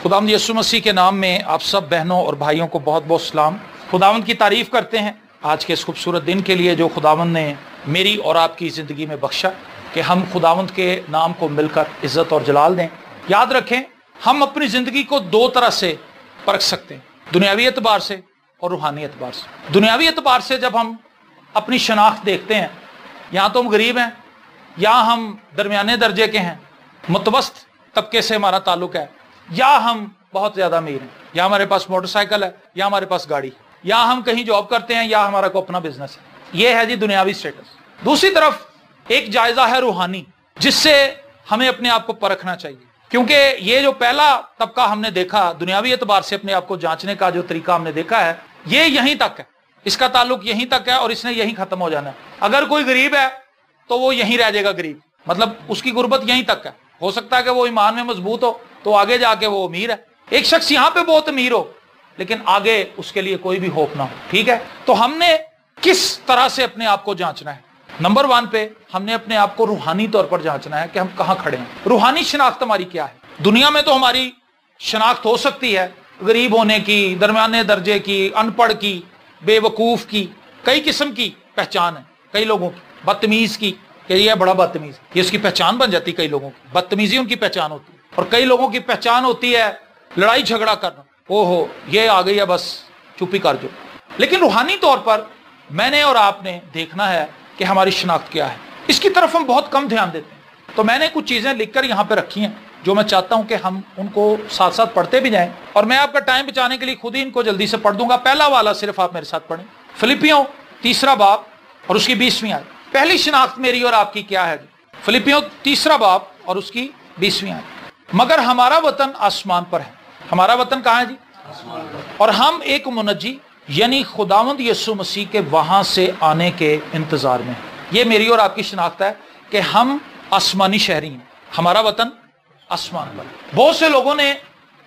खुदावंद यीशु मसीह के नाम में आप सब बहनों और भाइयों को बहुत बहुत सलाम। खुदावंद की तारीफ करते हैं आज के इस खूबसूरत दिन के लिए जो खुदावंद ने मेरी और आपकी ज़िंदगी में बख्शा कि हम खुदावंद के नाम को मिलकर इज़्ज़त और जलाल दें। याद रखें, हम अपनी ज़िंदगी को दो तरह से परख सकते हैं, दुनियावी एतबार से और रूहानी एतबार से। दुनियावी एतबार से जब हम अपनी शनाख्त देखते हैं, या तो हम गरीब हैं या हम दरमियाने दर्जे के हैं, मुतवस्त तबके से हमारा ताल्लुक है, या हम बहुत ज़्यादा अमीर हैं, या हमारे पास मोटरसाइकिल है, या हमारे पास गाड़ी, या हम कहीं जॉब करते हैं, या हमारा को अपना बिजनेस है। ये है जी दुनियावी स्टेटस। दूसरी तरफ एक जायजा है रूहानी, जिससे हमें अपने आप को परखना चाहिए, क्योंकि ये जो पहला तबका हमने देखा दुनियावी एतबार से अपने आप को जांचने का जो तरीका हमने देखा है, ये यहीं तक है, इसका ताल्लुक यहीं तक है और इसने यहीं खत्म हो जाना है। अगर कोई गरीब है तो वो यहीं रह जाएगा गरीब, मतलब उसकी गुर्बत यहीं तक है। हो सकता है कि वो ईमान में मजबूत हो तो आगे जाके वो अमीर है। एक शख्स यहाँ पे बहुत अमीर हो लेकिन आगे उसके लिए कोई भी होप ना हो, ठीक है। तो हमने किस तरह से अपने आप को जांचना है? नंबर 1 पे हमने अपने आप को रूहानी तौर पर जांचना है कि हम कहाँ खड़े हैं। रूहानी शनाख्त हमारी क्या है? दुनिया में तो हमारी शनाख्त हो सकती है गरीब होने की, दरमियाने दर्जे की, अनपढ़ की, बेवकूफ की, कई किस्म की पहचान है कई लोगों की, बदतमीज की कि ये बड़ा बदतमीज, ये उसकी पहचान बन जाती है। कई लोगों की बदतमीजी उनकी पहचान होती है, और कई लोगों की पहचान होती है लड़ाई झगड़ा करना। ओहो ये आ गई है, बस चुप्पी कर जो। लेकिन रूहानी तौर पर मैंने और आपने देखना है कि हमारी शनाख्त क्या है। इसकी तरफ हम बहुत कम ध्यान देते हैं। तो मैंने कुछ चीजें लिखकर यहाँ पे रखी हैं जो मैं चाहता हूँ कि हम उनको साथ साथ पढ़ते भी जाएं, और मैं आपका टाइम बचाने के लिए खुद ही इनको जल्दी से पढ़ दूंगा। पहला वाला सिर्फ आप मेरे साथ पढ़ें, फिलिपियों 3 बाब और उसकी 20वीं आयत। पहली शनाख्त मेरी और आपकी क्या है? फिलिपियों 3 बाब और उसकी 20वीं आयत। मगर हमारा वतन आसमान पर है। हमारा वतन कहाँ है जी? और हम एक मुनज्जी यानी खुदावंद यीशु मसीह के वहां से आने के इंतजार में। ये मेरी और आपकी शनाख्त है कि हम आसमानी शहरी हैं, हमारा वतन आसमान पर। बहुत से लोगों ने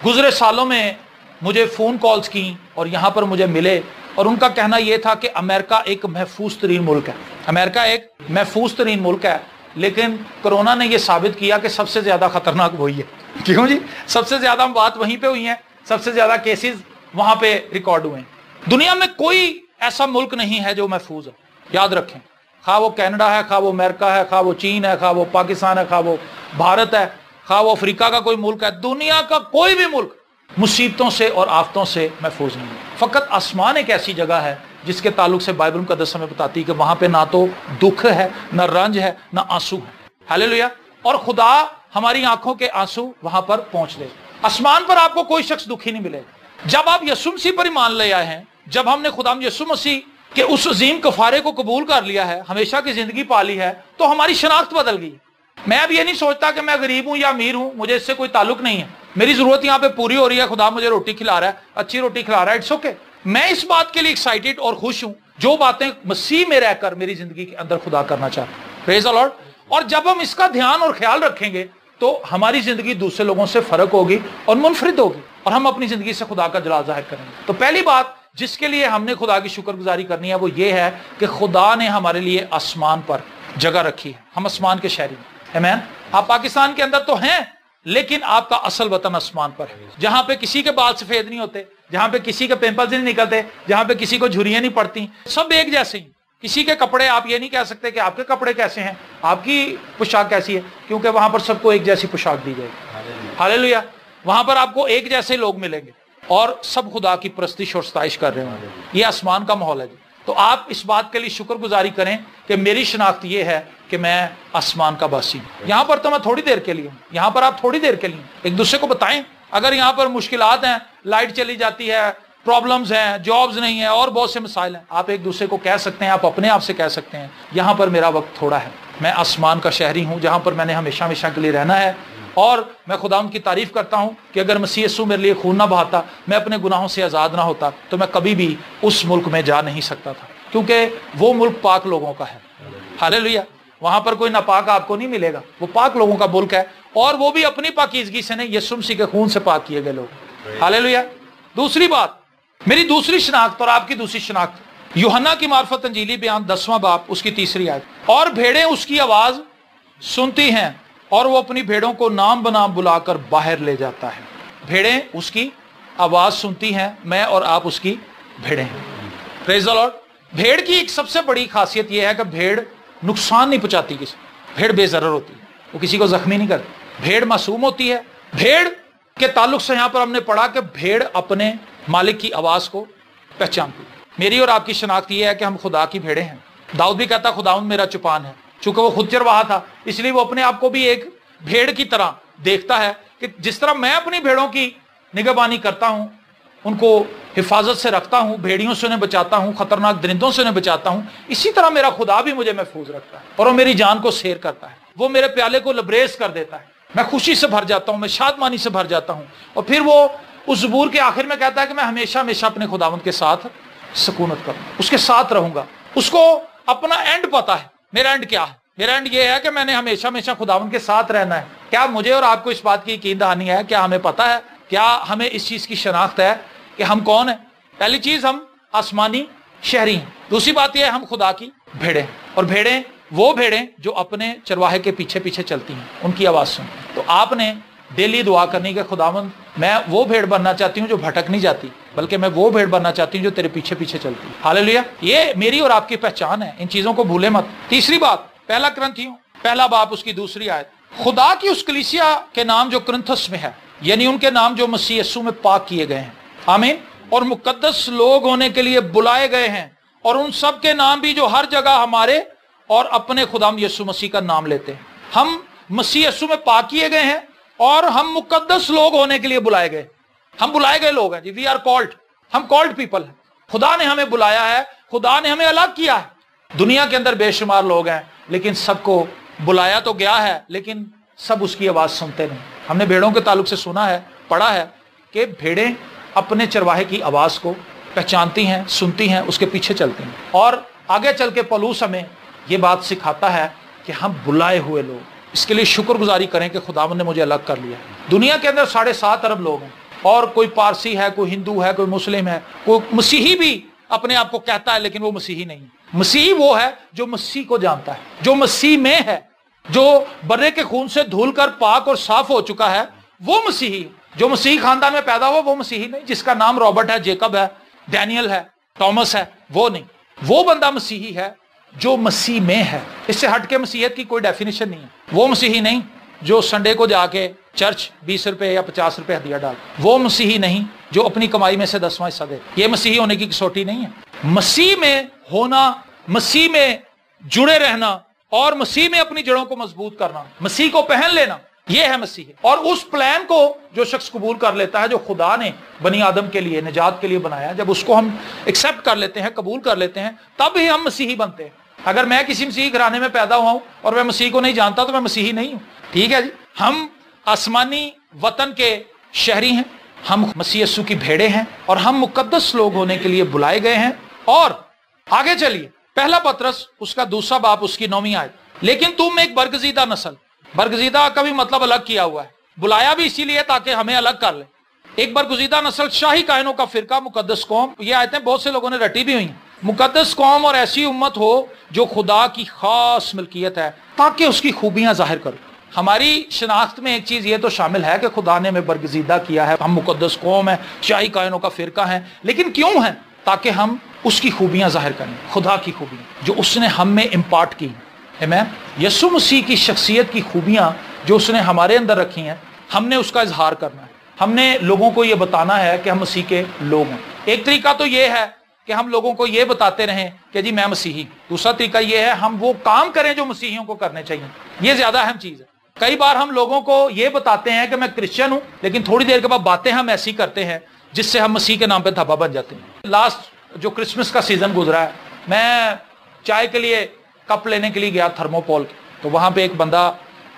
गुजरे सालों में मुझे फोन कॉल्स की और यहाँ पर मुझे मिले, और उनका कहना यह था कि अमेरिका एक महफूज तरीन मुल्क है। अमेरिका एक महफूज तरीन मुल्क है, लेकिन कोरोना ने यह साबित किया कि सबसे ज्यादा खतरनाक वही है। क्यों जी? सबसे ज्यादा बात वहीं पे हुई है, सबसे ज्यादा केसेस वहां पे रिकॉर्ड हुए हैं। दुनिया में कोई ऐसा मुल्क नहीं है जो महफूज है, याद रखें। खा वो कनाडा है, खा वो अमेरिका है, खा वो चीन है, खा वो पाकिस्तान है, खा वो भारत है, खा वो अफ्रीका का कोई मुल्क है, दुनिया का कोई भी मुल्क मुसीबतों से और आफतों से महफूज नहीं है। फकत आसमान एक ऐसी जगह है जिसके ताल्लुक से बाइबल मुकद्दस हमें बताती है कि वहां पे ना तो दुख है, ना रंज है, ना आंसू है। हालेलुया। और खुदा हमारी आंखों के आंसू वहां पर पहुंच दे। आसमान पर आपको कोई शख्स दुखी नहीं मिलेगा। जब आप यीशु मसीह पर ईमान ले आए हैं, जब हमने खुदा यीशु मसीह के उस अजीम कफारे को कबूल कर लिया है, हमेशा की जिंदगी पा ली है, तो हमारी शनाख्त बदल गई। मैं अब ये नहीं सोचता कि मैं गरीब हूं या अमीर हूं, मुझे इससे कोई ताल्लुक नहीं है, मेरी जरूरत यहाँ पे पूरी हो रही है, खुदा मुझे रोटी खिला रहा है, अच्छी रोटी खिला रहा है, इट्स ओके। मैं इस बात के लिए एक्साइटेड और खुश हूं जो बातें मसीह में रहकर मेरी जिंदगी के अंदर खुदा करना चाहता है। Praise the Lord. और जब हम इसका ध्यान और ख्याल रखेंगे तो हमारी जिंदगी दूसरे लोगों से फर्क होगी और मुनफरिद होगी, और हम अपनी जिंदगी से खुदा का जलाल जाहिर करेंगे। तो पहली बात जिसके लिए हमने खुदा की शुक्रगुजारी करनी है वो ये है कि खुदा ने हमारे लिए आसमान पर जगह रखी है। हम आसमान के शहरी हैं। आमीन। आप पाकिस्तान के अंदर तो हैं, लेकिन आपका असल वतन आसमान पर है, जहां पे किसी के बाल सफेद नहीं होते, जहां पे किसी के पिंपल्स नहीं निकलते, जहां पे किसी को झुर्रियां नहीं पड़ती, सब एक जैसे ही। किसी के कपड़े आप ये नहीं कह सकते कि आपके कपड़े कैसे हैं, आपकी पोशाक कैसी है, क्योंकि वहां पर सबको एक जैसी पोशाक दी जाएगी। हालेलुया। वहां पर आपको एक जैसे लोग मिलेंगे और सब खुदा की प्रस्तिश और सताइश कर रहे होंगे। ये आसमान का माहौल है जी। तो आप इस बात के लिए शुक्रगुजारी करें कि मेरी शनाख्त ये है कि मैं आसमान का बासी हूं। यहां पर तो मैं थोड़ी देर के लिए हूं, यहां पर आप थोड़ी देर के लिए एक दूसरे को बताएं। अगर यहां पर मुश्किलात हैं, लाइट चली जाती है, प्रॉब्लम्स हैं, जॉब्स नहीं है, और बहुत से मसाइल हैं, आप एक दूसरे को कह सकते हैं, आप अपने आप से कह सकते हैं यहां पर मेरा वक्त थोड़ा है, मैं आसमान का शहरी हूं जहां पर मैंने हमेशा हमेशा के लिए रहना है। और मैं खुदा की तारीफ करता हूं कि अगर मसीह यीशु मेरे लिए खून ना बहाता, मैं अपने गुनाहों से आज़ाद ना होता, तो मैं कभी भी उस मुल्क में जा नहीं सकता था, क्योंकि वो मुल्क पाक लोगों का है। हालेलुया। वहां पर कोई नापाक आपको नहीं मिलेगा, वो पाक लोगों का मुल्क है, और वो भी अपनी पाकीज़गी से नहीं, यीशु मसीह के खून से पाक किए गए लोग। हालेलुया। दूसरी बात, मेरी दूसरी शनाख्त और आपकी दूसरी शनाख्त, यूहन्ना की मार्फत अंजीली बयान 10वां बाब उसकी 3री आयत। और भेड़ें उसकी आवाज सुनती हैं और वो अपनी भेड़ों को नाम बनाम बुलाकर बाहर ले जाता है। भेड़ें उसकी आवाज सुनती हैं, मैं और आप उसकी भेड़ें हैं। Praise the Lord. भेड़ की एक सबसे बड़ी खासियत यह है कि भेड़ नुकसान नहीं पहुंचाती किसी, भेड़ बेजरर होती है, वो किसी को जख्मी नहीं करती, भेड़ मासूम होती है। भेड़ के ताल्लुक से यहां पर हमने पढ़ा कि भेड़ अपने मालिक की आवाज को पहचानती है। मेरी और आपकी शनाख्त यह है कि हम खुदा की भेड़ें हैं। दाऊद भी कहता खुदावंद मेरा चौपान है, चूंकि वो खुद चरवाहा था इसलिए वो अपने आप को भी एक भेड़ की तरह देखता है कि जिस तरह मैं अपनी भेड़ों की निगहबानी करता हूं, उनको हिफाजत से रखता हूं, भेड़ियों से उन्हें बचाता हूं, खतरनाक दरिंदों से उन्हें बचाता हूं, इसी तरह मेरा खुदा भी मुझे महफूज रखता है और वो मेरी जान को सैर करता है। वो मेरे प्याले को लबरेज कर देता है, मैं खुशी से भर जाता हूं, मैं शादमानी से भर जाता हूं। और फिर वो उस ज़बूर के आखिर में कहता है कि मैं हमेशा हमेशा अपने खुदावंद के साथ सुकूनत करूंगा, उसके साथ रहूंगा। उसको अपना एंड पता है, मेरा एंड क्या है। मेरा एंड ये है कि मैंने हमेशा हमेशा खुदावंद के साथ रहना है। क्या मुझे और आपको इस बात की यकीन दहानी है? क्या हमें पता है? क्या हमें इस चीज की शनाख्त है कि हम कौन है? पहली चीज, हम आसमानी शहरी हैं। दूसरी बात यह है हम खुदा की भेड़ें हैं, और भेड़ें वो भेड़ें जो अपने चरवाहे के पीछे पीछे चलती हैं, उनकी आवाज सुनती हैं। तो आपने डेली दुआ करनी कि खुदावंद मैं वो भेड़ बनना चाहती हूँ जो भटक नहीं जाती, बल्कि मैं वो भेड़ बनना चाहती हूँ जो तेरे पीछे पीछे चलती है। हालेलुया। ये मेरी और आपकी पहचान है, इन चीजों को भूले मत। तीसरी बात, पहला कुरिन्थियों पहला बाब उसकी दूसरी आयत, खुदा की उस कलीसिया के नाम जो कुरिन्थस में है, यानी उनके नाम जो मसीह यीशु में पाक किए गए हैं, आमीन, और मुकद्दस लोग होने के लिए बुलाए गए हैं, और उन सब के नाम भी जो हर जगह हमारे और अपने खुदाम यीशु मसीह का नाम लेते हैं। हम मसीह यीशु में पाक किए गए हैं और हम मुकद्दस लोग होने के लिए बुलाए गए। हम बुलाए गए लोग हैं जी, वी आर कॉल्ड, हम कॉल्ड पीपल हैं। खुदा ने हमें बुलाया है, खुदा ने हमें अलग किया है। दुनिया के अंदर बेशुमार लोग हैं, लेकिन सबको बुलाया तो गया है, लेकिन सब उसकी आवाज सुनते नहीं। हमने भेड़ों के ताल्लुक से सुना है, पढ़ा है कि भेड़ें अपने चरवाहे की आवाज को पहचानती हैं, सुनती हैं, उसके पीछे चलती हैं। और आगे चल के पौलुस हमें ये बात सिखाता है कि हम बुलाए हुए लोग, इसके लिए शुक्रगुजारी करें कि खुदावंद ने मुझे अलग कर लिया। दुनिया के अंदर 7.5 अरब लोग हैं, और कोई पारसी है, कोई हिंदू है, कोई मुस्लिम है, कोई मसीही भी अपने आप को कहता है, लेकिन वो मसीही नहीं है। मसीही वो है जो मसीह को जानता है, जो मसीह में है, जो बर्रे के खून से धुल कर पाक और साफ हो चुका है, वो मसीही। जो मसीही खानदान में पैदा हुआ वो मसीही नहीं। जिसका नाम रॉबर्ट है, जेकब है, डैनियल है, टॉमस है, वो नहीं। वो बंदा मसीही है जो मसीह में है। इससे हटके मसीहत की कोई डेफिनेशन नहीं है। वो मसीही नहीं जो संडे को जाके चर्च 20 रुपए या 50 रुपए हदिया डाल, वो मसीही नहीं जो अपनी कमाई में से 10वां हिस्सा दे। ये मसीही होने की कसौटी नहीं है। मसीह में होना, मसीह में जुड़े रहना और मसीह में अपनी जड़ों को मजबूत करना, मसीह को पहन लेना, ये है मसीह। और उस प्लान को जो शख्स कबूल कर लेता है, जो खुदा ने बनी आदम के लिए, निजात के लिए बनाया, जब उसको हम एक्सेप्ट कर लेते हैं, कबूल कर लेते हैं, तब ही हम मसीही बनते हैं। अगर मैं किसी मसीही घराने में पैदा हुआ हूं और मैं मसीह को नहीं जानता तो मैं मसीही नहीं हूं। ठीक है जी। हम आसमानी वतन के शहरी हैं, हम मसीह यीशु की भेड़ें हैं, और हम मुकद्दस लोग होने के लिए बुलाए गए हैं। और आगे चलिए, पहला पत्रस उसका दूसरा बाब उसकी 9वीं आयत, लेकिन तुम एक बरगजीदा नस्ल, बरगजीदा का भी मतलब अलग किया हुआ है, बुलाया भी इसीलिए ताकि हमें अलग कर ले। एक बरगजीदा नस्ल, शाही कायनों का फिरका, मुकद्दस कौम, ये आयतें बहुत से लोगों ने रटी भी हुई। मुकद्दस कौम और ऐसी उम्मत हो जो खुदा की खास मिल्कियत है, ताकि उसकी खूबियां जाहिर करो। हमारी शनाख्त में एक चीज ये तो शामिल है कि खुदा ने हमें बरगजीदा किया है, हम मुकद्दस कौम है, शाही कायनों का फिरका है, लेकिन क्यों है? ताकि हम उसकी खूबियां जाहिर करें, खुदा की खूबियां जो उसने हम में इम्पार्ट की। आमीन। यीशु मसीह की शख्सियत की खूबियां जो उसने हमारे अंदर रखी हैं, हमने उसका इजहार करना है। हमने लोगों को ये बताना है कि हम मसीह के लोग हैं। एक तरीका तो ये है कि हम लोगों को ये बताते रहें कि जी मैं मसीही। दूसरा तरीका ये है हम वो काम करें जो मसीहियों को करने चाहिए। ये ज्यादा अहम चीज है। कई बार हम लोगों को ये बताते हैं कि मैं क्रिश्चियन हूं, लेकिन थोड़ी देर के बाद बातें हम ऐसी करते हैं जिससे हम मसीह के नाम पे धब्बा बन जाते हैं। लास्ट जो क्रिसमस का सीजन गुजरा है, मैं चाय के लिए कप लेने के लिए गया थर्मोपोल के, तो वहां पे एक बंदा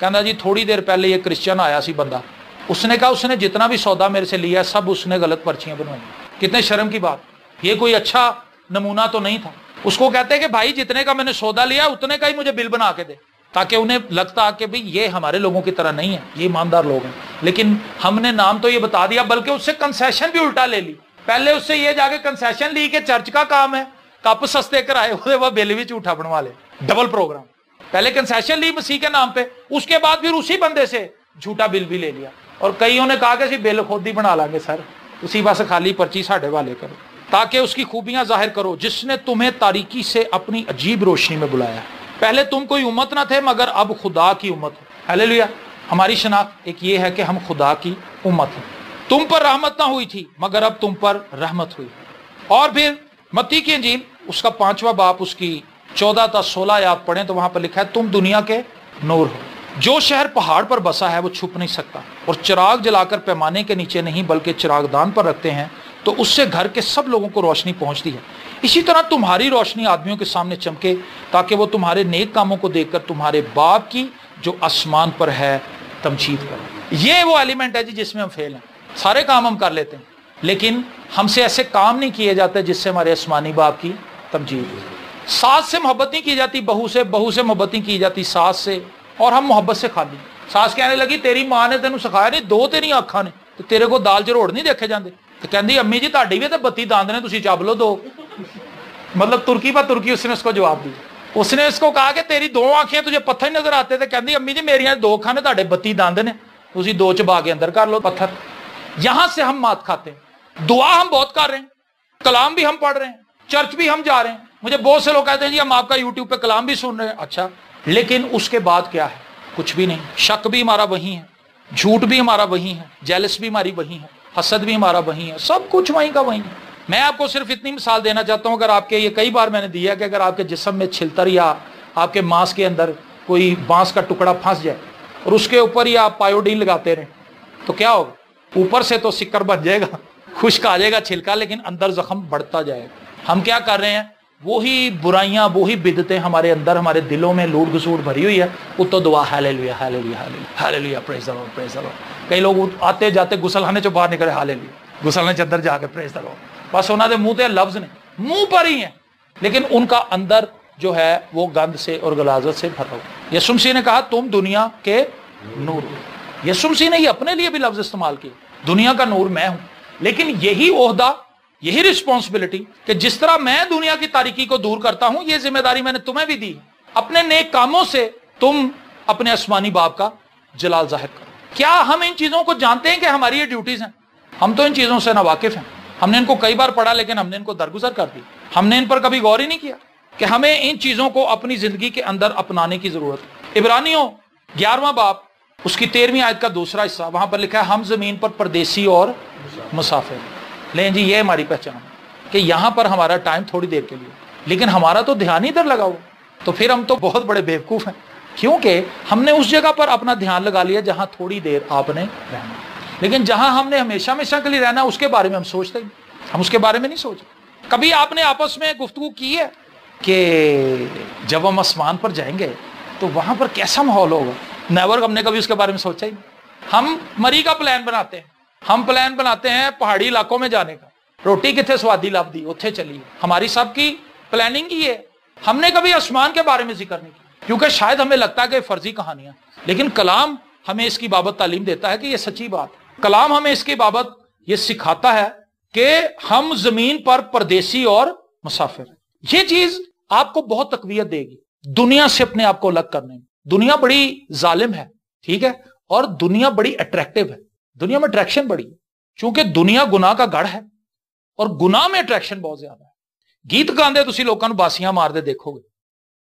कहना जी थोड़ी देर पहले ये क्रिश्चियन आया सी बंदा, उसने कहा उसने जितना भी सौदा मेरे से लिया सब उसने गलत पर्चियां बनवाई। कितने शर्म की बात, ये कोई अच्छा नमूना तो नहीं था। उसको कहते हैं कि भाई जितने का मैंने सौदा लिया उतने का ही मुझे बिल बना के दे, ताकि उन्हें लगता कि भाई ये हमारे लोगों की तरह नहीं है, ये ईमानदार लोग हैं। लेकिन हमने नाम तो ये बता दिया, बल्कि उससे कंसेशन भी उल्टा ले ली। पहले उससे ये जाके कंसेशन ली कि चर्च का काम है, कप सस्ते कराए हुए, वह बिल भी झूठा बनवा ले, डबल प्रोग्राम। पहले कंसेशन ली मसीह के नाम पे, उसके बाद फिर उसी बंदे से झूठा बिल भी ले लिया। اور کئیوں نے کہا کہ اسی بل خود ہی بنا لیں گے سر, اسی بس خالی پرچی ساڈے والے کرو, تاکہ اس کی خوبیاں ظاہر کرو جس نے تمہیں تاریکی سے اپنی عجیب روشنی میں بلایا. پہلے تم کوئی امت نہ تھے مگر اب خدا کی امت ہو. ہلیلویا. ہماری شناخت ایک یہ ہے کہ ہم خدا کی امت ہیں. تم پر رحمت نہ ہوئی تھی مگر اب تم پر رحمت ہوئی. اور پھر متی کی انجیل اس کا 5واں باب اس کی 14 تا 16 آیات پڑھیں تو وہاں پر لکھا ہے تم دنیا کے نور ہو. جو شہر پہاڑ پر بسا ہے وہ چھپ نہیں سکتا, اور چراغ جلا کر پیمانے کے نیچے نہیں بلکہ چراغ دان پر رکھتے ہیں تو اس سے گھر کے سب لوگوں کو روشنی پہنچتی ہے. اسی طرح تمہاری روشنی آدمیوں کے سامنے چمکے تاکہ وہ تمہارے نیک کاموں کو دیکھ کر تمہارے باپ کی جو آسمان پر ہے تمجید کریں. یہ وہ ایلیمنٹ ہے جس میں ہم فیل ہیں. سارے کام ہم کر لیتے ہیں لیکن ہم سے ایسے کام نہیں کیے جاتے جس سے ہمارے آسمانی باپ کی تمجید ہو. ساس سے محبت نہیں کی جاتی بہو سے, بہو سے محبت نہیں کی جاتی ساس سے, اور ہم محبت سے خالی. ساس کہنے لگی تیری ماں نے تینوں سکھایا نہیں, دو تیری آنکھاں نے تو تیرے کو دال جروڑ نہیں دیکھے جاندے. تو کہندی امی جی تہاڈی بھی تے بتی داند نے, تسی چب لو دو. مطلب ترکی پر ترکی اس نے اس کو جواب دی. اس نے اس کو کہا کہ تیری دو آنکھیں تجھے پتھر ہی نظر آتے تھے. کہندی امی جی میری دو آنکھاں نے, تہاڈے بتی داند نے, تسی دو چبا کے اندر کر لو پتھر. یہاں سے ہم مات کھاتے ہیں. دعا ہم بہت کر رہے ہیں, کلام بھی ہم پڑھ رہے ہیں, چرچ بھی ہم جا رہے ہیں. مجھے بہت سے لوگ کہتے ہیں جی ہم آپ کا یوٹیوب پہ کلام بھی سن رہے ہیں. اچھا, لیکن اس کے بعد کیا ہے؟ کچھ بھی نہیں. شک بھی ہمارا وہی ہے, جھوٹ بھی ہمارا وہی ہے, جیلس بھی ہماری وہی ہے, حسد بھی ہمارا وہی ہے, سب کچھ وہیں کا وہی ہے. میں آپ کو صرف اتنی مثال دینا چاہتا ہوں, اگر آپ کے, یہ کئی بار میں نے دیا کہ اگر آپ کے جسم میں چھلتر یا آپ کے ماس کے اندر کوئی بانس کا ٹکڑا پھنس جائے اور اس کے اوپر ہی آپ پائیوڈین لگاتے رہیں تو کیا ہوگا؟ اوپر سے تو سکر بن جائے گا, خشک آ جائے گا چھلکا, لیکن اندر زخم بڑھتا جائے گا. ہم کیا کر رہے ہیں؟ وہی برائیاں, وہی بدعتیں ہمارے اندر, ہمارے دلوں میں لوٹ گسوٹ بھری ہوئی ہے. وہ تو دعا ہاللیلویا ہاللیلویا ہاللیلویا پریز دی لارڈ پریز دی لارڈ. کئی لوگ آتے جاتے غسل خانے چوں باہر نکلے ہاللیلویا, غسل خانے اندر جا کے پریز دی لارڈ. بس انہوں نے منہ تے لفظ نے, منہ پر ہی ہیں, لیکن ان کا اندر جو ہے وہ گند سے اور غلاظت سے بھرا ہوا. یسوع مسیح نے کہا تم دنیا کے نور ہو. یسوع مسیح نے یہ اپنے لیے بھی لفظ استعمال کیے, دنیا کا نور میں ہوں. لیکن یہی عہدہ, یہی رسپانسبلٹی کہ جس طرح میں دنیا کی تاریکی کو دور کرتا ہوں, یہ ذمہ داری میں نے تمہیں بھی دی. اپنے نیک کاموں سے تم اپنے آسمانی باپ کا جلال ظاہر کرو. کیا ہم ان چیزوں کو جانتے ہیں کہ ہماری یہ ڈیوٹیز ہیں؟ ہم تو ان چیزوں سے ناواقف ہیں. ہم نے ان کو کئی بار پڑھا لیکن ہم نے ان کو درگزر کر دی. ہم نے ان پر کبھی غور ہی نہیں کیا کہ ہمیں ان چیزوں کو اپنی زندگی کے اندر اپنانے کی ضرورت ہے. عبرانیوں 11واں باب اس کی 13ویں آیت کا دوسرا حصہ, وہاں پر لکھا ہے ہم زمین پر پردیسی اور مسافر. لیں جی, یہ ہماری پہچان ہے کہ یہاں پر ہمارا ٹائم تھوڑی دیر کے لیے, لیکن ہمارا تو دھیان ہی ادھر لگا ہوا. تو پھر ہم تو بہت بڑے بیوقوف ہیں, کیونکہ ہم نے اس جگہ پر اپنا دھیان لگا لیا جہاں تھوڑی دیر آپ نے رہنا, لیکن جہاں ہم نے ہمیشہ ہمیشہ کے لیے رہنا اس کے بارے میں ہم سوچتے ہی, ہم اس کے بارے میں نہیں سوچتے. کبھی آپ نے آپس میں گفتگو کی ہے کہ جب ہم آسمان پر جائیں گے تو وہاں پر کیسا ماحول ہوگا؟ نیور. ہم نے کبھی اس کے بارے میں سوچا ہی نہیں. ہم مری کا پلان بناتے ہیں, ہم پلان بناتے ہیں پہاڑی علاقوں میں جانے کا, روٹی کتنے سوادی لب دی اتھے چلیے, ہماری سب کی پلاننگ ہی ہے. ہم نے کبھی آسمان کے بارے میں ذکر نہیں کیا کیونکہ شاید ہمیں لگتا ہے کہ فرضی کہانیاں, لیکن کلام ہمیں اس کی بابت تعلیم دیتا ہے کہ یہ سچی بات. کلام ہمیں اس کی بابت یہ سکھاتا ہے کہ ہم زمین پر پردیسی اور مسافر. یہ چیز آپ کو بہت تقویت دے گی دنیا سے اپنے آپ کو الگ کرنے میں. دنیا بڑی ظالم ہے, ٹھیک ہے, اور دنیا بڑی اٹریکٹیو ہے. دنیا میں اٹریکشن بڑی ہے چونکہ دنیا گناہ کا گڑھ ہے اور گناہ میں اٹریکشن بہت زیادہ ہے. گیت گاندے تسی لوگوں کو باسیاں مار دے دیکھو گے,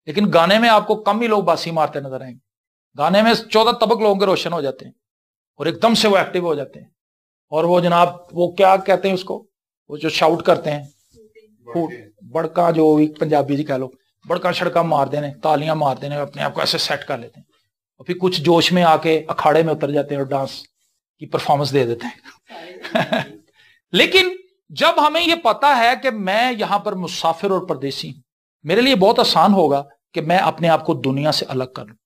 لیکن گانے میں آپ کو کم ہی لوگ باسی مارتے نظر آئیں گے. گانے میں 14 طبق لوگوں کے روشن ہو جاتے ہیں اور ایک دم سے وہ ایکٹیو ہو جاتے ہیں, اور وہ جناب وہ کیا کہتے ہیں اس کو, وہ جو شاؤٹ کرتے ہیں, بڑکا, جو بھی پنجابی جی کہہ لو, بڑکا چھڑکا مار دینے, تالیاں مار دینے, اپنے آپ کو ایسے سیٹ کر لیتے ہیں, اور پھر کچھ جوش میں آ کے اکھاڑے میں اتر جاتے ہیں اور ڈانس کی پرفارمنس دے دیتے ہیں. لیکن جب ہمیں یہ پتا ہے کہ میں یہاں پر مسافر اور پردیسی ہوں, میرے لیے بہت آسان ہوگا کہ میں اپنے آپ کو دنیا سے الگ کر لوں.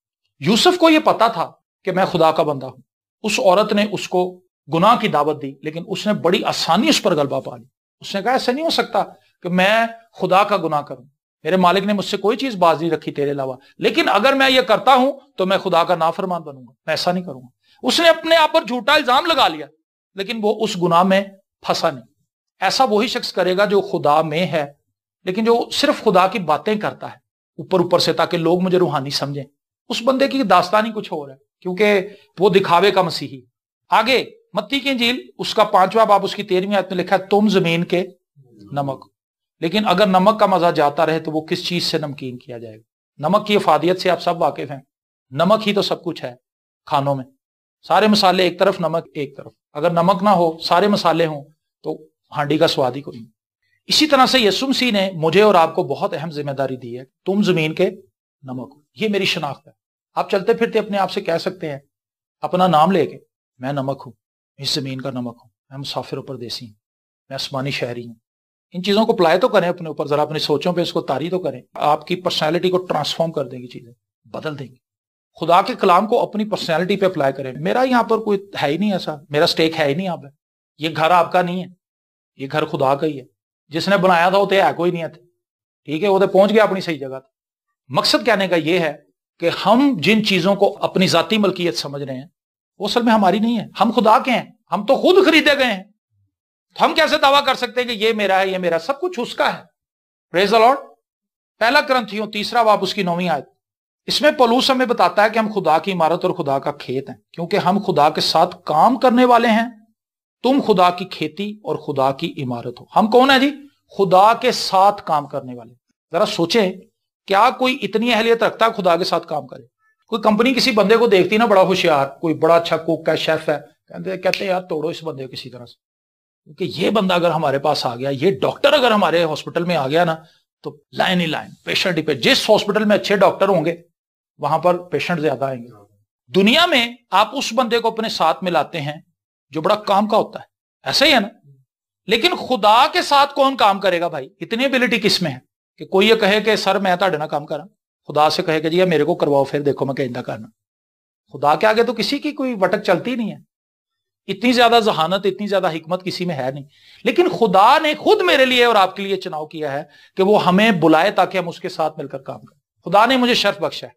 یوسف کو یہ پتا تھا کہ میں خدا کا بندہ ہوں. اس عورت نے اس کو گناہ کی دعوت دی, لیکن اس نے بڑی آسانی اس پر غلبہ پا لی. اس نے کہا ایسا نہیں ہو سکتا کہ میں خدا کا گناہ کروں, میرے مالک نے مجھ سے کوئی چیز باز نہیں رکھی تیرے علاوہ, لیکن اگر میں یہ کرتا ہوں تو میں خدا کا نافرمان بنوں گا, میں ایسا نہیں کروں گا. اس نے اپنے آپ پر جھوٹا الزام لگا لیا, لیکن وہ اس گناہ میں پھنسا نہیں. ایسا وہی شخص کرے گا جو خدا میں ہے, لیکن جو صرف خدا کی باتیں کرتا ہے اوپر اوپر سے تاکہ لوگ مجھے روحانی سمجھیں. اس بندے کی داستان ہی کچھ اور ہے, کیونکہ وہ دکھاوے کا مسیحی. आगे मत्ती की इंजील उसका 5वां बाब उसकी 13वीं आयत में लिखा है तुम जमीन के नमक हो। लेकिन अगर नमक का मजा जाता रहे तो वो किस चीज से नमकीन किया जाएगा? नमक की अफादियत से आप सब वाकिफ हैं। नमक ही तो सब कुछ है खानों में। सारे मसाले एक तरफ, नमक एक तरफ। अगर नमक ना हो, सारे मसाले हों, तो हांडी का स्वाद ही कोई नहीं। इसी तरह से यीशु मसीह ने मुझे और आपको बहुत अहम जिम्मेदारी दी है, तुम जमीन के नमक हो। ये मेरी शनाख्त है। आप चलते फिरते अपने आप से कह सकते हैं अपना नाम लेके, मैं नमक हूं, इस जमीन का नमक हूं, मैं मुसाफिर परदेसी हूं, मैं आसमानी शहरी हूं। इन चीजों को अप्लाई तो करें अपने ऊपर, जरा अपनी सोचों पे इसको तारी तो करें। आपकी पर्सनैलिटी को ट्रांसफॉर्म कर देंगी, चीजें बदल देंगी। खुदा के कलाम को अपनी पर्सनैलिटी पे अप्लाई करें। मेरा यहाँ पर कोई है ही नहीं ऐसा, मेरा स्टेक है ही नहीं यहाँ पे। ये घर आपका नहीं है, ये घर खुदा का ही है। जिसने बनाया था उसे है कोई नहीं है, ठीक है, वो तो पहुंच गया अपनी सही जगह। मकसद कहने का ये है कि हम जिन चीजों को अपनी जाती मलकियत समझ रहे हैं वो असल में हमारी नहीं है, हम खुदा के हैं। हम तो खुद खरीदे गए हैं, तो हम कैसे दावा कर सकते हैं कि ये मेरा है, ये मेरा? सब कुछ उसका है। Praise the Lord. पहला करंथियों 3वां बाब उसकी 9वीं आयत, इसमें पौलुस हमें बताता है कि हम खुदा की इमारत और खुदा का खेत हैं, क्योंकि हम खुदा के साथ काम करने वाले हैं। तुम खुदा की खेती और खुदा की इमारत हो। हम कौन है जी? खुदा के साथ काम करने वाले। जरा सोचें, क्या कोई इतनी अहलियत रखता है खुदा के साथ काम करे? कोई कंपनी किसी बंदे को देखती ना, बड़ा होशियार, कोई बड़ा अच्छा कुक है, शेफ है, कहते हैं यार तोड़ो इस बंदे को किसी तरह से, क्योंकि ये बंदा अगर हमारे पास आ गया, ये डॉक्टर अगर हमारे हॉस्पिटल में आ गया ना, तो लाइन ही लाइन, पेशेंट ही पे। जिस हॉस्पिटल में अच्छे डॉक्टर होंगे वहां पर पेशेंट ज्यादा आएंगे। दुनिया में आप उस बंदे को अपने साथ में लाते हैं जो बड़ा काम का होता है, ऐसा ही है ना? लेकिन खुदा के साथ कौन काम करेगा भाई? इतनी एबिलिटी किस में है कि कोई ये कहे कि सर मैं ताड़े ना काम करा, खुदा से कहे कि जी मेरे को करवाओ, फिर देखो मैं कहना करना। खुदा के आगे तो किसी की कोई वटक चलती नहीं है। इतनी ज्यादा जहानत, इतनी ज्यादा हिकमत किसी में है नहीं। लेकिन खुदा ने खुद मेरे लिए और आपके लिए चुनाव किया है कि वो हमें बुलाए ताकि हम उसके साथ मिलकर काम करें। खुदा ने मुझे शर्फ बख्शा है,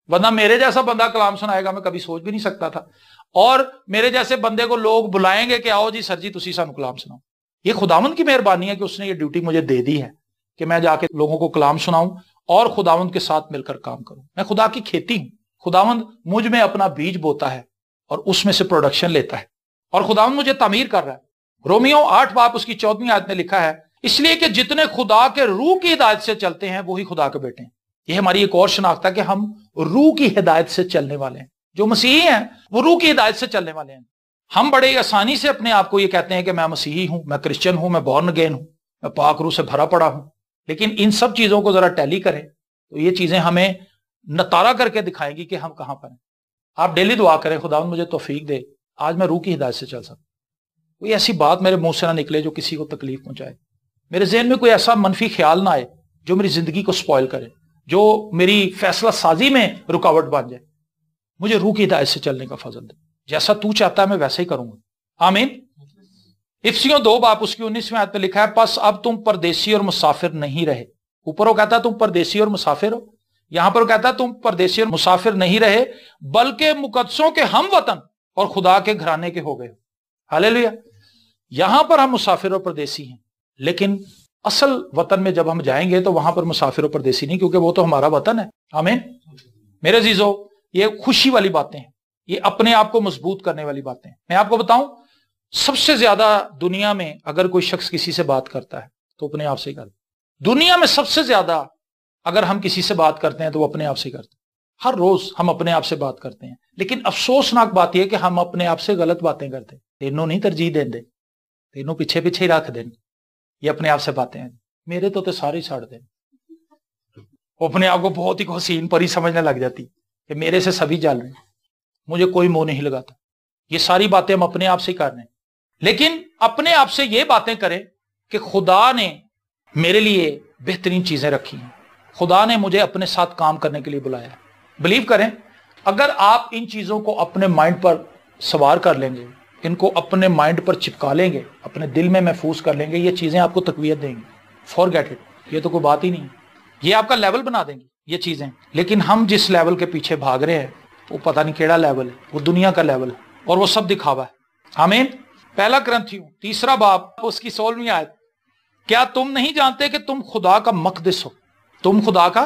वरना मेरे जैसा बंदा कलाम सुनाएगा मैं कभी सोच भी नहीं सकता था। और मेरे जैसे बंदे को लोग बुलाएंगे कि आओ जी सर जी तुसी सानू कलाम सुनाओ। ये खुदावंद की मेहरबानी है कि उसने ये ड्यूटी मुझे दे दी है कि मैं जाके लोगों को कलाम सुनाऊं और खुदावंद के साथ मिलकर काम करूं। मैं खुदा की खेती हूं। खुदावंद मुझ में अपना बीज बोता है और उसमें से प्रोडक्शन लेता है, और खुदावंद मुझे तामीर कर रहा है। रोमियो 8 बाब उसकी 14वीं आयत में लिखा है, इसलिए कि जितने खुदा के रूह की हिदायत से चलते हैं वही खुदा के बेटे हैं। ये हमारी एक और शनाख्त है कि हम रूह की हिदायत से चलने वाले हैं। जो मसीही हैं वो रूह की हिदायत से चलने वाले हैं। हम बड़े आसानी से अपने आप को ये कहते हैं कि मैं मसीही हूं, मैं क्रिश्चियन हूं, मैं बॉर्न अगेन हूं, मैं पाक रूह से भरा पड़ा हूं। लेकिन इन सब चीजों को जरा टैली करें तो ये चीजें हमें नतारा करके दिखाएंगी कि हम कहां पर हैं। आप डेली दुआ करें, खुदावंद मुझे तौफीक दे आज मैं रूह की हिदायत से चल सकूं। कोई ऐसी बात मेरे मुंह से ना निकले जो किसी को तकलीफ पहुंचाए। मेरे ज़हन में कोई ऐसा मनफी ख्याल ना आए जो मेरी जिंदगी को स्पॉइल करे, जो मेरी फैसला साजी में रुकावट बन जाए। मुझे रूह की हिदायत से चलने का फजल दे। जैसा तू चाहता है मैं वैसे ही करूंगा। आमीन। इफिसियों 2 बाब उसकी 19वीं आयत में लिखा है, बस अब तुम परदेसी और मुसाफिर नहीं रहे। ऊपर वो कहता है तुम परदेसी और मुसाफिर हो, यहां पर कहता है तुम परदेसी और मुसाफिर नहीं रहे बल्कि मुकद्दसों के हम वतन और खुदा के घराने के हो गए। हालेलुया। यहां पर हम मुसाफिर और परदेसी हैं, लेकिन असल वतन में जब हम जाएंगे तो वहां पर मुसाफिर और परदेसी नहीं, क्योंकि वो तो हमारा वतन है। आमीन। मेरे अजीजों, ये खुशी वाली बातें हैं, ये अपने आप को मजबूत करने वाली बातें हैं। मैं आपको बताऊं, सबसे ज्यादा दुनिया में अगर कोई शख्स किसी से बात करता है तो अपने आप से ही करता है। दुनिया में सबसे ज्यादा अगर हम किसी से बात करते हैं तो वो अपने आप से करते हैं। हर रोज हम अपने आप से बात करते हैं, लेकिन अफसोसनाक बात यह कि हम अपने आप से गलत बातें करते हैं। तेनों नहीं तरजीह देंगे, तेनों पीछे पीछे ही रख दें। ये अपने आप से बातें हैं, मेरे तो सारे ही छाड़ दें। वो अपने आप को बहुत ही हसीन परी समझने लग जाती कि मेरे से सभी जल रहे हैं, मुझे कोई मोह नहीं लगाता। ये सारी बातें हम अपने आप से कर रहे हैं। लेकिन अपने आप से ये बातें करें कि खुदा ने मेरे लिए बेहतरीन चीजें रखी हैं, खुदा ने मुझे अपने साथ काम करने के लिए बुलाया है। बिलीव करें, अगर आप इन चीजों को अपने माइंड पर सवार कर लेंगे, इनको अपने माइंड पर चिपका लेंगे, अपने दिल में महफूज कर लेंगे, ये चीजें आपको तकवीत देंगी। फॉरगेट इट, ये तो कोई बात ही नहीं है। ये आपका लेवल बना देंगी ये चीजें। लेकिन हम जिस लेवल के पीछे भाग रहे हैं वो पता नहीं केड़ा लेवल है, वो दुनिया का लेवल है और वो सब दिखावा है। आमीन। पहला करंथियों 3 बाब उसकी 16वीं आयत, क्या तुम नहीं जानते कि तुम खुदा का मकदस हो? तुम खुदा का,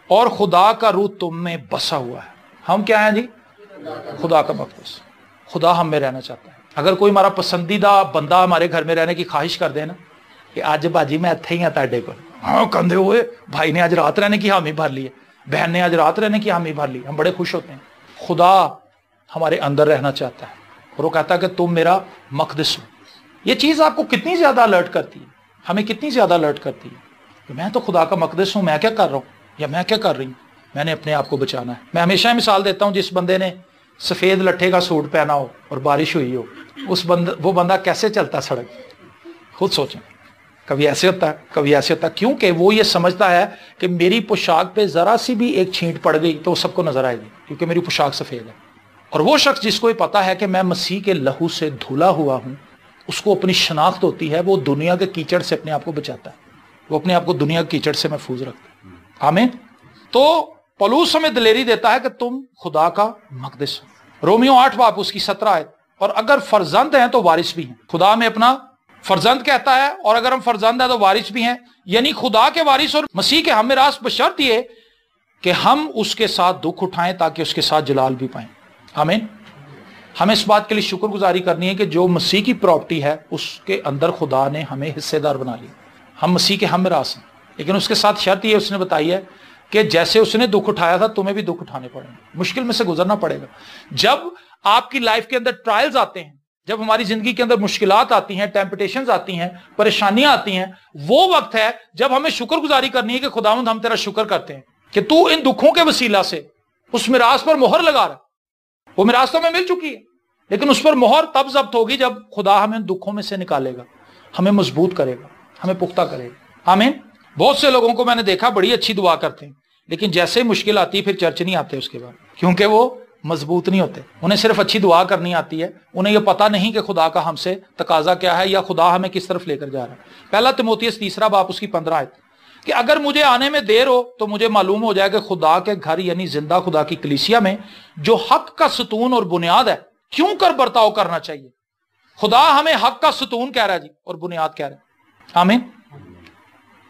और खुदा का रूह तुम में बसा हुआ है। हम क्या हैं जी? खुदा का मकदस। خدا ہم میں رہنا چاہتا ہے. اگر کوئی ہمارا پسندیدہ بندہ ہمارے گھر میں رہنے کی خواہش کر دے نا کہ آج باجی میں اتھے ہی ہاں تاڈے کول, ہاں کندھے ہوئے بھائی نے آج رات رہنے کی حامی بھر لی ہے, بہن نے آج رات رہنے کی حامی بھر لی, ہم بڑے خوش ہوتے ہیں. خدا ہمارے اندر رہنا چاہتا ہے اور وہ کہتا ہے کہ تم میرا مقدس ہو. یہ چیز آپ کو کتنی زیادہ الرٹ کرتی ہے, ہمیں کتنی زیادہ الرٹ کرتی ہے کہ میں تو خدا کا مقدس ہوں, میں کیا کر رہا ہوں یا میں کیا کر رہی ہوں, میں نے اپنے آپ کو بچانا ہے. میں ہمیشہ مثال دیتا ہوں, جس بندے نے سفید لٹھے کا سوٹ پہنا ہو اور بارش ہوئی ہو, وہ بندہ کیسے چلتا سڑک, خود سوچیں. کبھی ایسے ہوتا ہے, کبھی ایسے ہوتا ہے, کیونکہ وہ یہ سمجھتا ہے کہ میری پوشاک پہ ذرا سی بھی ایک چھینٹ پڑ گئی تو وہ سب کو نظر آئے گی کیونکہ میری پوشاک سفید ہے. اور وہ شخص جس کو یہ پتا ہے کہ میں مسیح کے لہو سے دھلا ہوا ہوں, اس کو اپنی شناخت ہوتی ہے, وہ دنیا کے کیچڑ سے اپنے آپ کو بچاتا ہے, وہ اپنے آپ کو دنیا کے کیچڑ سے محفوظ رکھتا ہے. آمین. تو پولس ہمیں دلیری دیتا ہے کہ تم خدا کا مقدس ہو. رومیو 8 باب اس کی 17 آیت. اور اگر فرزند ہیں تو وارث بھی ہیں. خدا ہمیں اپنا فرزند کہتا ہے, اور اگر ہم فرزند ہیں تو وارث بھی ہیں, یعنی خدا کے وارث اور مسیح کے ہم میراث, بشرط یہ کہ ہم اس کے ساتھ دکھ اٹھائیں تاکہ اس کے ساتھ جلال بھی پائیں. آمین. ہمیں اس بات کے لیے شکر گزاری کرنی ہے کہ جو مسیح کی پراپرٹی ہے اس کے اندر خدا نے ہمیں حصے دار بنا لیا. ہم مسیح کے ہم میراث ہیں, لیکن اس کے ساتھ شرط یہ اس نے بتائی ہے کہ جیسے اس نے دکھ اٹھایا تھا تمہیں بھی دکھ اٹھانے پڑیں گے, مشکل میں سے گزرنا پڑے گا. جب آپ کی لائف کے اندر ٹرائلز آتے ہیں, جب ہماری زندگی کے اندر مشکلات آتی ہیں, ٹیمپٹیشنز آتی ہیں, پریشانیاں آتی ہیں, وہ وقت ہے جب ہمیں شکر گزاری کرنی ہے کہ خداوند ہم تیرا شکر کرتے ہیں کہ تو ان دکھوں کے وسیلہ سے اس میراث پر مہر لگا رہا. وہ میراث تو ہمیں مل چکی ہے, لیکن اس پر مہر تب ضبط ہوگی جب خدا ہمیں ان دکھوں میں سے نکالے گا, ہمیں مضبوط کرے گا, ہمیں پختہ کرے گا. آمین. بہت سے لوگوں کو میں نے دیکھا بڑی اچھی دعا کرتے ہیں, لیکن جیسے مشکل آتی ہے پھر چرچ نہیں آتے اس کے بعد, کیونکہ وہ مضبوط نہیں ہوتے. انہیں صرف اچھی دعا کرنی آتی ہے, انہیں یہ پتا نہیں کہ خدا کا ہم سے تقاضا کیا ہے یا خدا ہمیں کس طرف لے کر جا رہا ہے. پہلا تیموتھیوس 3 باب اس کی 15 آیت کہ اگر مجھے آنے میں دیر ہو تو مجھے معلوم ہو جائے کہ خدا کے گھر یعنی زندہ خدا کی کلیسیا میں جو حق کا ستون اور بنیاد ہے کیوں کر برتاؤ کرنا چاہیے. خدا ہمیں حق کا ستون کہہ رہا ہے جی, اور بنیاد کہہ رہا ہے. آمین.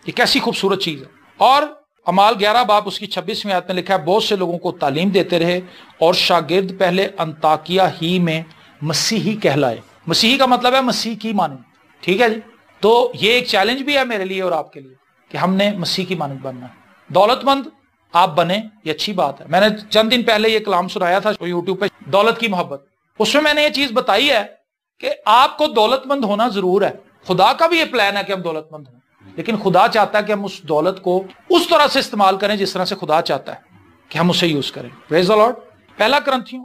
یہ کیسی خوبصورت چیز ہے. اور اعمال 11 باب اس کی 26ویں آیت میں لکھا ہے, بہت سے لوگوں کو تعلیم دیتے رہے اور شاگرد پہلے انطاکیہ ہی میں مسیحی کہلائے. مسیحی کا مطلب ہے مسیح کی مانند. ٹھیک ہے جی. تو یہ ایک چیلنج بھی ہے میرے لیے اور آپ کے لیے کہ ہم نے مسیح کی مانند بننا ہے. دولت مند آپ بنے, یہ اچھی بات ہے. میں نے چند دن پہلے یہ کلام سنایا تھا یوٹیوب پہ, دولت کی محبت. اس میں نے یہ چیز بتائی ہے کہ آپ کو دولت مند ہونا ضرور ہے. خدا کا بھی یہ پلان ہے کہ ہم دولت مند ہوں, لیکن خدا چاہتا ہے کہ ہم اس دولت کو اس طرح سے استعمال کریں جس طرح سے خدا چاہتا ہے کہ ہم اسے یوز کریں. پریز دی لارڈ. پہلا کرنتھیوں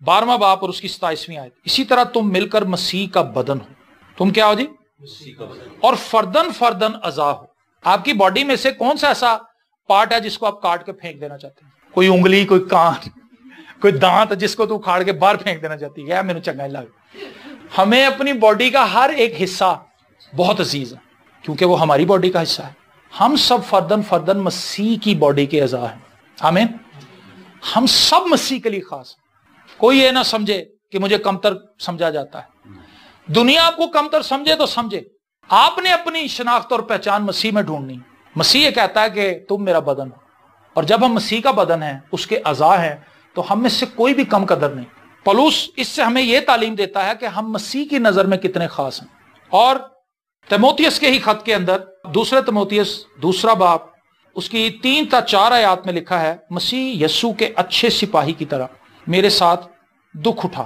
12واں باب اور اس کی 27ویں آیت, اسی طرح تم مل کر مسیح کا بدن ہو. تم کیا ہو جی؟ مسیح کا بدن. اور فردن فردن اعضاء ہو. آپ کی باڈی میں سے کون سا ایسا پارٹ ہے جس کو آپ کاٹ کے پھینک دینا چاہتے ہیں؟ کوئی انگلی, کوئی کان, کوئی دانت جس کو تو کھاڑ کے باہر پھینک دینا چاہتی ہے, میرے چنگا نہیں لگا. ہمیں اپنی باڈی کا ہر ایک حصہ بہت عزیز ہے کیونکہ وہ ہماری باڈی کا حصہ ہے. ہم سب فردن فردن مسیح کی باڈی کے اعضاء ہیں. آمین. ہم سب مسیح کے لیے خاص ہیں. کوئی یہ نہ سمجھے کہ مجھے کمتر سمجھا جاتا ہے. دنیا آپ کو کمتر سمجھے تو سمجھے, آپ نے اپنی شناخت اور پہچان مسیح میں ڈھونڈنی. مسیح یہ کہتا ہے کہ تم میرا بدن ہو, اور جب ہم مسیح کا بدن ہیں, اس کے اعضاء ہیں, تو ہم میں سے کوئی بھی کم قدر نہیں. پولس اس سے ہمیں یہ تعلیم دیتا ہے کہ ہم مسیح کی نظر میں کتنے خاص ہیں. اور تیموتھیوس کے ہی خط کے اندر 2 تیموتھیوس 2 باب اس کی 3 تا 4 آیات میں لکھا ہے, مسیح یسوع کے اچھے سپاہی کی طرح میرے ساتھ دکھ اٹھا.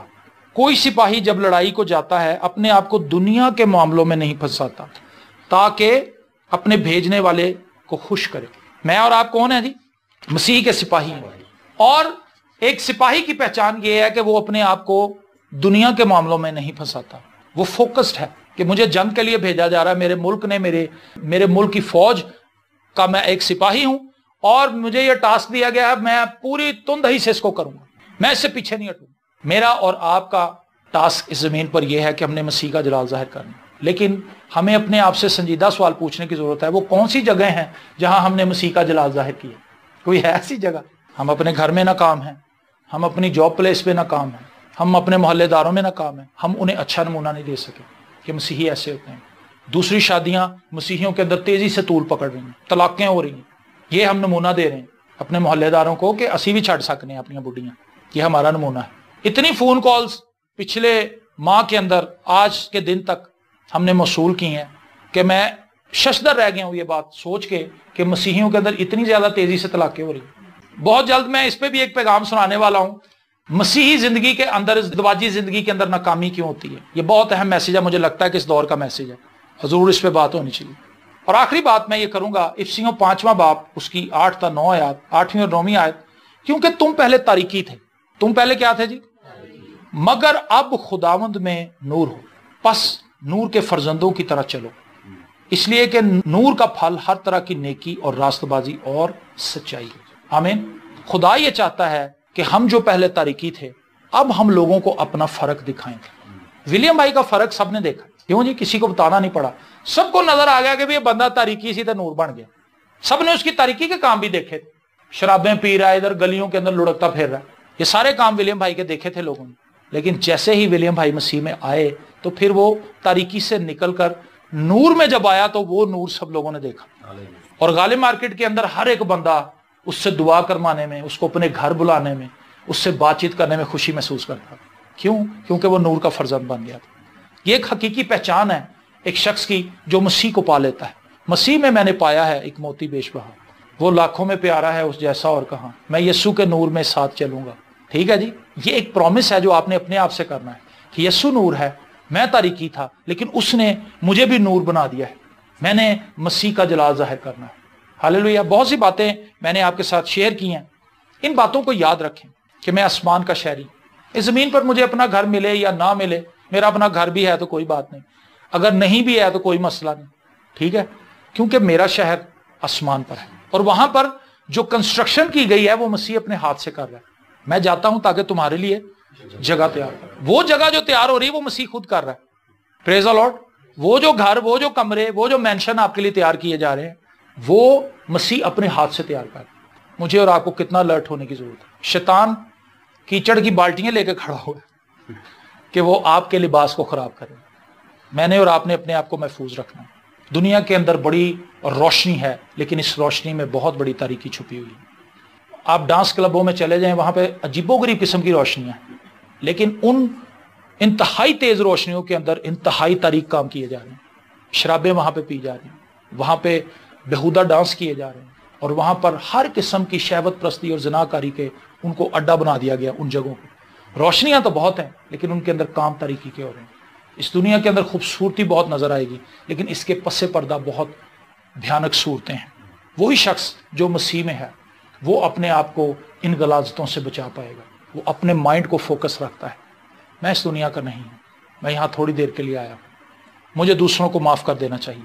کوئی سپاہی جب لڑائی کو جاتا ہے اپنے آپ کو دنیا کے معاملوں میں نہیں پھنساتا تاکہ اپنے بھیجنے والے کو خوش کرے. میں اور آپ کون ہیں جی؟ مسیح کے سپاہی ہیں. اور ایک سپاہی کی پہچان یہ ہے کہ وہ اپنے آپ کو دنیا کے معاملوں میں نہیں پھنساتا. وہ فوکسڈ ہے کہ مجھے جنگ کے لیے بھیجا جا رہا ہے, میرے ملک نے میرے ملک کی فوج کا میں ایک سپاہی ہوں, اور مجھے یہ ٹاسک دیا گیا ہے, میں پوری تندہی سے اس کو کروں گا, میں اس سے پیچھے نہیں ہٹوں. میرا اور آپ کا ٹاسک اس زمین پر یہ ہے کہ ہم نے مسیح کا جلال ظاہر کرنا. لیکن ہمیں اپنے آپ سے سنجیدہ سوال پوچھنے کی ضرورت ہے, وہ کون سی جگہ ہیں جہاں ہم نے مسیح کا جلال ظاہر کیا؟ کوئی ہے ایسی جگہ؟ ہم اپنے گھر میں ناکام ہیں, ہم اپنی جاب پلیس پہ ناکام ہیں, ہم اپنے محلے داروں میں ناکام ہیں, ہم انہیں اچھا نمونہ نہیں دے سکے کہ مسیحی ایسے ہوتے ہیں. دوسری شادیاں مسیحیوں کے اندر تیزی سے طول پکڑ رہی ہیں, طلاقیں ہو رہی ہیں, یہ ہم نمونہ دے رہے ہیں اپنے محلے داروں کو کہ اسی بھی چھڑ سکنے ہیں اپنی بڈیاں, یہ ہمارا نمونہ ہے. اتنی فون کالز पिछले माह के अंदर आज के दिन तक हमने मसूल की हैं कि मैं शशदर रह गया हूं ये बात सोच के कि मसीहियों के अंदर इतनी ज्यादा तेजी से तलाक़ें हो रही। बहुत जल्द मैं इस पे भी एक पैगाम सुनाने वाला हूं, मसीही जिंदगी के अंदर, इज़्दिवाजी जिंदगी के अंदर नाकामी क्यों होती है। ये बहुत अहम मैसेज है, मुझे लगता है कि इस दौर का मैसेज है, जरूर इस पे बात होनी चाहिए। और आखिरी बात मैं ये करूंगा, इफिसियों 5वां बाब उसकी 8 था 9 आयत, 8वीं और 9वीं आयत, क्योंकि तुम पहले तारीकी थे। तुम पहले क्या थे जी? मगर अब खुदावंद में नूर हो, बस नूर के फर्जंदों की तरह चलो, इसलिए कि नूर का फल हर तरह की नेकी और रास्तबाजी और सच्चाई है। आमीन। खुदा ये चाहता है कि हम जो पहले तारीकी थे अब हम लोगों को अपना फर्क दिखाएं। विलियम भाई का फर्क सबने देखा, क्यों जी? किसी को बताना नहीं पड़ा, सबको नजर आ गया कि ये बंदा तारीकी से नूर बन गया। सबने उसकी तारीकी के काम भी देखे थे, शराबें पी रहा है, इधर गलियों के अंदर लुढ़कता फिर रहा है, ये सारे काम विलियम भाई के देखे थे लोगों ने। लेकिन जैसे ही विलियम भाई मसीह में आए तो फिर वो तारीकी से निकलकर नूर में जब आया तो वो नूर सब लोगों ने देखा। और गालिब मार्केट के अंदर हर एक बंदा उससे दुआ करवाने में, उसको अपने घर बुलाने में, उससे बातचीत करने में खुशी महसूस करता। क्यों? क्योंकि वो नूर का फर्जंद बन गया था। ये एक हकीकी पहचान है एक शख्स की जो मसीह को पा लेता है। मसीह में मैंने पाया है एक मोती बेशबहा, वो लाखों में प्यारा है उस जैसा और कहां, मैं यीशु के नूर में साथ चलूंगा। ठीक है जी, ये एक प्रॉमिस है जो आपने अपने आप से करना है कि यीशु नूर है, मैं तारीकी था लेकिन उसने मुझे भी नूर बना दिया है, मैंने मसीह का जलाल जाहिर करना है। हालेलुया। बहुत सी बातें मैंने आपके साथ शेयर की हैं, इन बातों को याद रखें कि मैं आसमान का शहरी, इस जमीन पर मुझे अपना घर मिले या ना मिले, मेरा अपना घर भी है तो कोई बात नहीं, अगर नहीं भी है तो कोई मसला नहीं, ठीक है, क्योंकि मेरा शहर आसमान पर है और वहां पर जो कंस्ट्रक्शन की गई है वो मसीह अपने हाथ से कर रहा है। मैं जाता हूं ताकि तुम्हारे लिए जगह तैयार कर, वो जगह जो तैयार हो रही है वो मसीह खुद कर रहा है। Praise the Lord. वो जो घर, वो जो कमरे, वो जो मैंशन आपके लिए तैयार किए जा रहे हैं वो मसीह अपने हाथ से तैयार कर रहा है। मुझे और आपको कितना अलर्ट होने की जरूरत है। शैतान कीचड़ की बाल्टियां लेकर खड़ा हुआ कि वो आपके लिबास को खराब करे। मैंने और आपने अपने आप को महफूज रखना है। दुनिया के अंदर बड़ी रोशनी है लेकिन इस रोशनी में बहुत बड़ी तारीकी छुपी हुई है। आप डांस क्लबों में चले जाएं, वहां पे अजीबोगरीब किस्म की रोशनियां, लेकिन उन इंतहाई तेज रोशनियों के अंदर इंतहाई तारीक काम किए जा रहे हैं। शराबें वहां पे पी जा रही हैं, वहां पे बेहुदा डांस किए जा रहे हैं और वहां पर हर किस्म की शहवत प्रस्ती और जनाकारी के उनको अड्डा बना दिया गया उन जगहों को। रोशनियां तो बहुत हैं लेकिन उनके अंदर काम तारीकी के हो रहे हैं। इस दुनिया के अंदर खूबसूरती बहुत नजर आएगी लेकिन इसके पस्से पर्दा बहुत भयानक सूरतें हैं। वही शख्स जो मसीह में है वो अपने आप को इन गलाजतों से बचा पाएगा, वो अपने माइंड को फोकस रखता है। मैं इस दुनिया का नहीं हूं, मैं यहाँ थोड़ी देर के लिए आया हूँ, मुझे दूसरों को माफ़ कर देना चाहिए,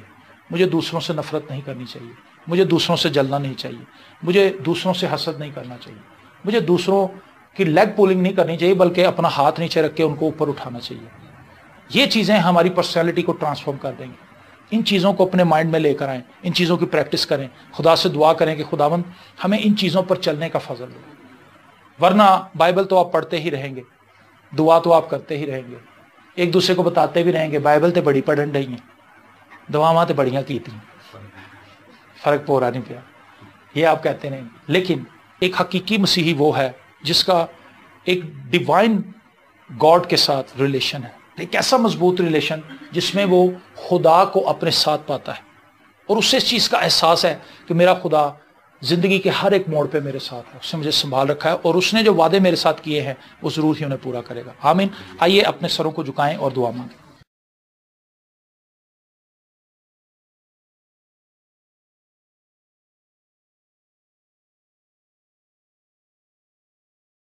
मुझे दूसरों से नफरत नहीं करनी चाहिए, मुझे दूसरों से जलना नहीं चाहिए, मुझे दूसरों से हसद नहीं करना चाहिए, मुझे दूसरों की लेग पुलिंग नहीं करनी चाहिए बल्कि अपना हाथ नीचे रख के उनको ऊपर उठाना चाहिए। ये चीज़ें हमारी पर्सनैलिटी को ट्रांसफॉर्म कर देंगी। इन चीज़ों को अपने माइंड में लेकर आएँ, इन चीज़ों की प्रैक्टिस करें, खुदा से दुआ करें कि खुदावंद हमें इन चीज़ों पर चलने का फजल दे। वरना बाइबल तो आप पढ़ते ही रहेंगे, दुआ तो आप करते ही रहेंगे, एक दूसरे को बताते भी रहेंगे बाइबल तो बड़ी पढ़न रही हैं, दुआवां तो बड़ियां की थी, फर्क पोरा नहीं पिया, ये आप कहते नहीं। लेकिन एक हकीकी मसीही वो है जिसका एक डिवाइन गॉड के साथ रिलेशन है, एक ऐसा मजबूत रिलेशन जिसमें वो खुदा को अपने साथ पाता है और उससे इस चीज़ का एहसास है कि मेरा खुदा जिंदगी के हर एक मोड़ पे मेरे साथ है, उसने मुझे संभाल रखा है और उसने जो वादे मेरे साथ किए हैं वो जरूर ही उन्हें पूरा करेगा। आमीन। आइए अपने सरों को झुकाएं और दुआ मांगें।